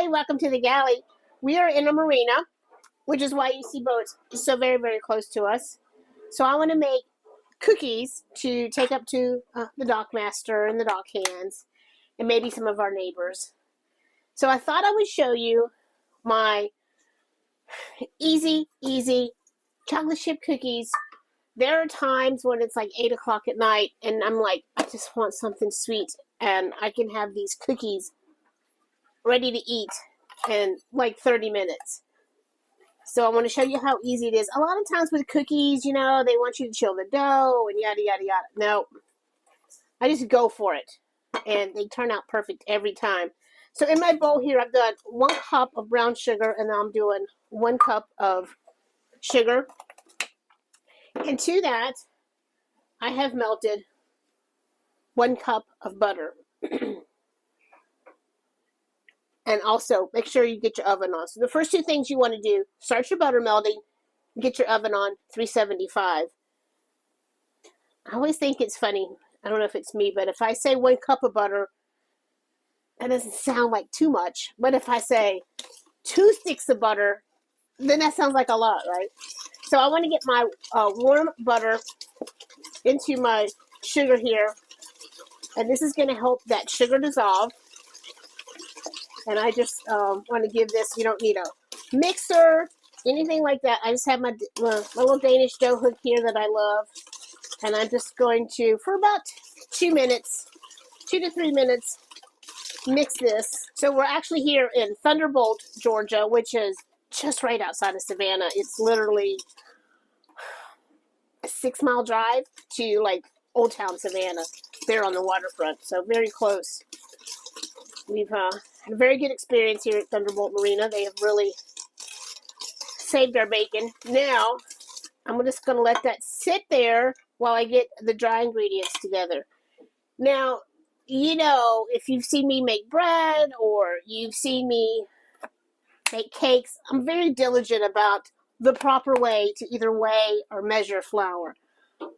Hi, welcome to the Galley. We are in a marina, which is why you see boats so very, very close to us. So I want to make cookies to take up to the dock master and the dock hands and maybe some of our neighbors. So I thought I would show you my easy chocolate chip cookies. There are times when it's like 8 o'clock at night and I'm like, I just want something sweet, and I can have these cookies ready to eat in like 30 minutes. So I want to show you how easy it is. A lot of times with cookies, you know, they want you to chill the dough and yada, yada, yada. No, I just go for it. And they turn out perfect every time. So in my bowl here, I've got 1 cup of brown sugar, and now I'm doing 1 cup of sugar. And to that, I have melted 1 cup of butter. And also, make sure you get your oven on. So the first 2 things you want to do, start your butter melting, get your oven on 375. I always think it's funny. I don't know if it's me, but if I say 1 cup of butter, that doesn't sound like too much. But if I say 2 sticks of butter, then that sounds like a lot, right? So I want to get my warm butter into my sugar here. And this is going to help that sugar dissolve. And I just want to give this, you don't need a mixer, anything like that. I just have my little Danish dough hook here that I love. And I'm just going to, for about 2 minutes, 2 to 3 minutes, mix this. So we're actually here in Thunderbolt, Georgia, which is just right outside of Savannah. It's literally a 6-mile drive to like Old Town Savannah, there on the waterfront. So very close. We've had a very good experience here at Thunderbolt Marina. They have really saved our bacon. Now, I'm just going to let that sit there while I get the dry ingredients together. Now, you know, if you've seen me make bread or you've seen me make cakes, I'm very diligent about the proper way to either weigh or measure flour.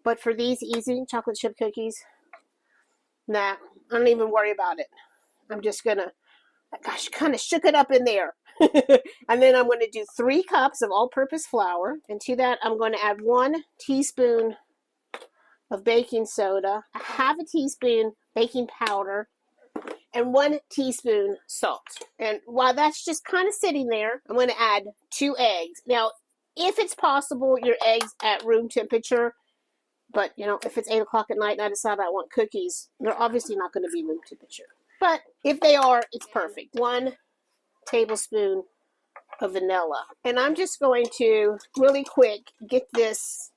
But for these easy chocolate chip cookies, nah, I don't even worry about it. I'm just going to, gosh, kind of shook it up in there. And then I'm going to do 3 cups of all-purpose flour. And to that, I'm going to add 1 teaspoon of baking soda, a half a teaspoon baking powder, and 1 teaspoon salt. And while that's just kind of sitting there, I'm going to add 2 eggs. Now, if it's possible, your eggs at room temperature. But, you know, if it's 8 o'clock at night and I decide I want cookies, they're obviously not going to be room temperature. But if they are, it's perfect. 1 tablespoon of vanilla. And I'm just going to, really quick, get this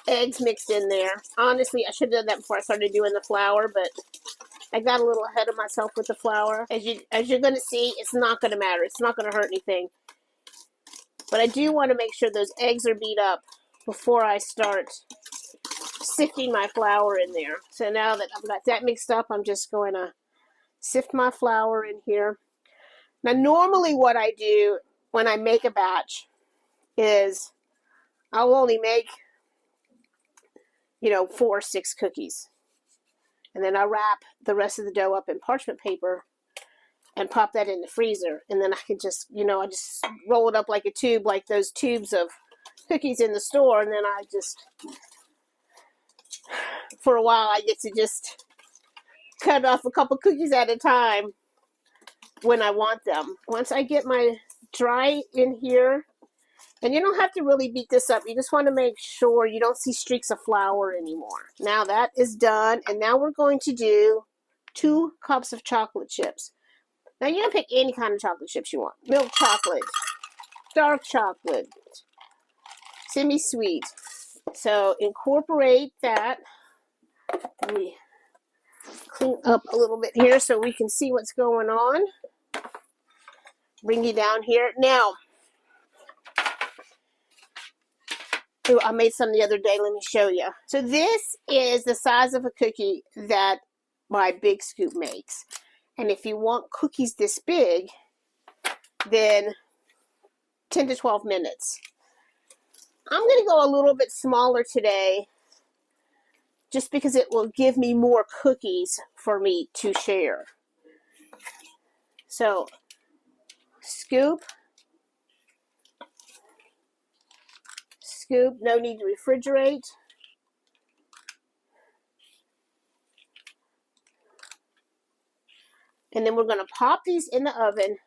eggs mixed in there. Honestly, I should have done that before I started doing the flour, but I got a little ahead of myself with the flour. As you're going to see, it's not going to matter. It's not going to hurt anything. But I do want to make sure those eggs are beat up before I start sifting my flour in there. So now that I've got that mixed up, I'm just going to sift my flour in here. Now, normally what I do when I make a batch is I'll only make, 4 or 6 cookies. And then I wrap the rest of the dough up in parchment paper and pop that in the freezer. And then I can just, I just roll it up like a tube, like those tubes of cookies in the store. And then I just, for a while, I get to just cut off a couple cookies at a time when I want them. Once I get my dry in here, and you don't have to really beat this up. You just want to make sure you don't see streaks of flour anymore. Now that is done, and now we're going to do 2 cups of chocolate chips. Now you can pick any kind of chocolate chips you want. Milk chocolate, dark chocolate, semi-sweet. So incorporate that. Let me clean up a little bit here so we can see what's going on. Bring you down here. Now, I made some the other day. Let me show you. So this is the size of a cookie that my Big Scoop makes. And if you want cookies this big, then 10 to 12 minutes. I'm going to go a little bit smaller today just because it will give me more cookies for me to share. So Scoop. Scoop. No need to refrigerate. And then we're going to pop these in the oven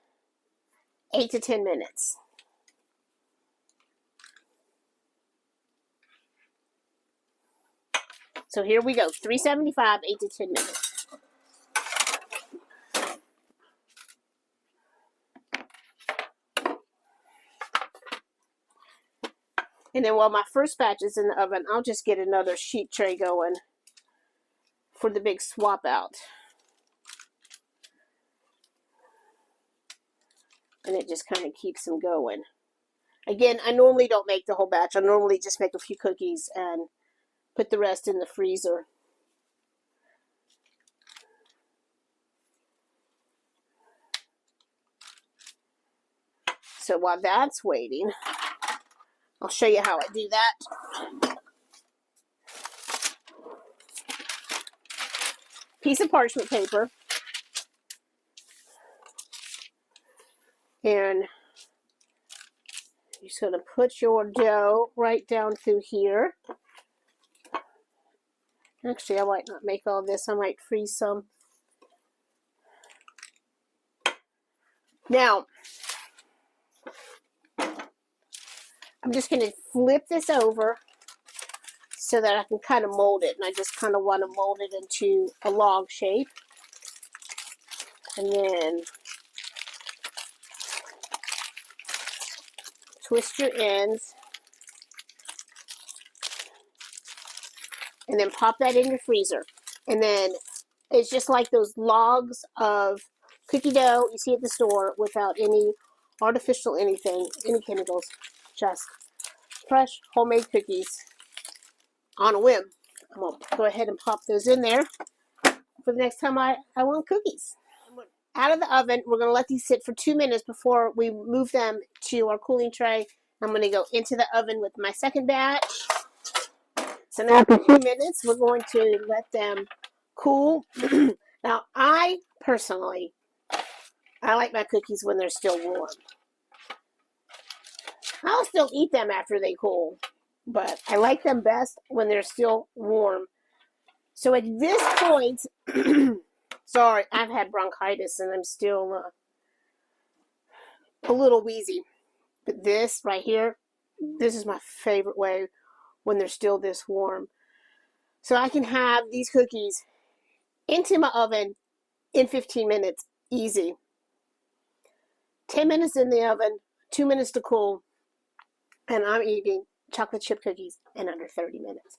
8 to 10 minutes. So here we go, 375, 8 to 10 minutes. And then while my first batch is in the oven, I'll just get another sheet tray going for the big swap out. And it just kind of keeps them going. Again, I normally don't make the whole batch. I normally just make a few cookies and put the rest in the freezer. So while that's waiting, I'll show you how I do that. Piece of parchment paper. And you're just going to put your dough right down through here. Actually, I might not make all this. I might freeze some. Now, I'm just going to flip this over so that I can kind of mold it. And I just kind of want to mold it into a log shape. And then twist your ends. And then pop that in your freezer. And then it's just like those logs of cookie dough you see at the store without any artificial anything, any chemicals. Just fresh homemade cookies on a whim. I'm going to go ahead and pop those in there for the next time I want cookies. Out of the oven, we're going to let these sit for 2 minutes before we move them to our cooling tray. I'm going to go into the oven with my second batch. So now after 2 minutes, we're going to let them cool. Now, I personally, I like my cookies when they're still warm. I'll still eat them after they cool, but I like them best when they're still warm. So at this point, sorry, I've had bronchitis and I'm still a little wheezy. But this right here, this is my favorite way when they're still this warm. So I can have these cookies into my oven in 15 minutes, easy. 10 minutes in the oven, 2 minutes to cool, and I'm eating chocolate chip cookies in under 30 minutes.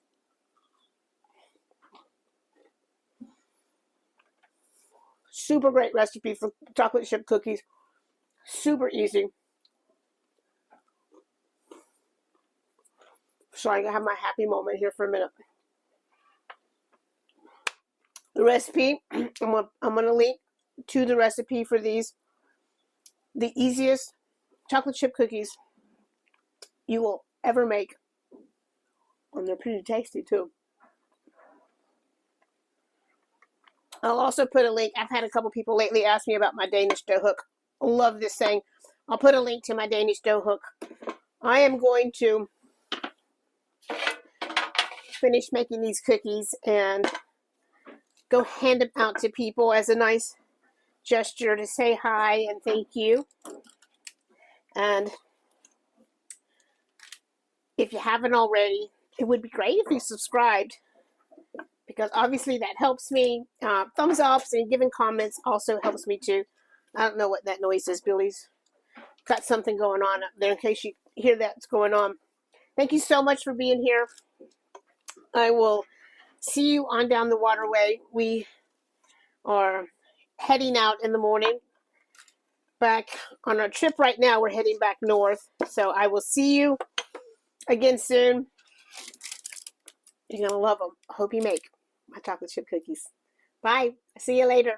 Super great recipe for chocolate chip cookies. Super easy. So I have my happy moment here for a minute. The recipe, I'm going to link to the recipe for these. The easiest chocolate chip cookies you will ever make. And they're pretty tasty too. I'll also put a link. I've had a couple people lately ask me about my Danish dough hook. I love this thing. I'll put a link to my Danish dough hook. I am going to finish making these cookies and go hand them out to people as a nice gesture to say hi and thank you. And if you haven't already, it would be great if you subscribed, because obviously that helps me. Thumbs ups and giving comments also helps me too. I don't know what that noise is. Billy's got something going on up there in case you hear that's going on. Thank you so much for being here. I will see you on down the waterway. We are heading out in the morning. Back on our trip right now, we're heading back north. So I will see you again soon. You're going to love them. I hope you make my chocolate chip cookies. Bye. See you later.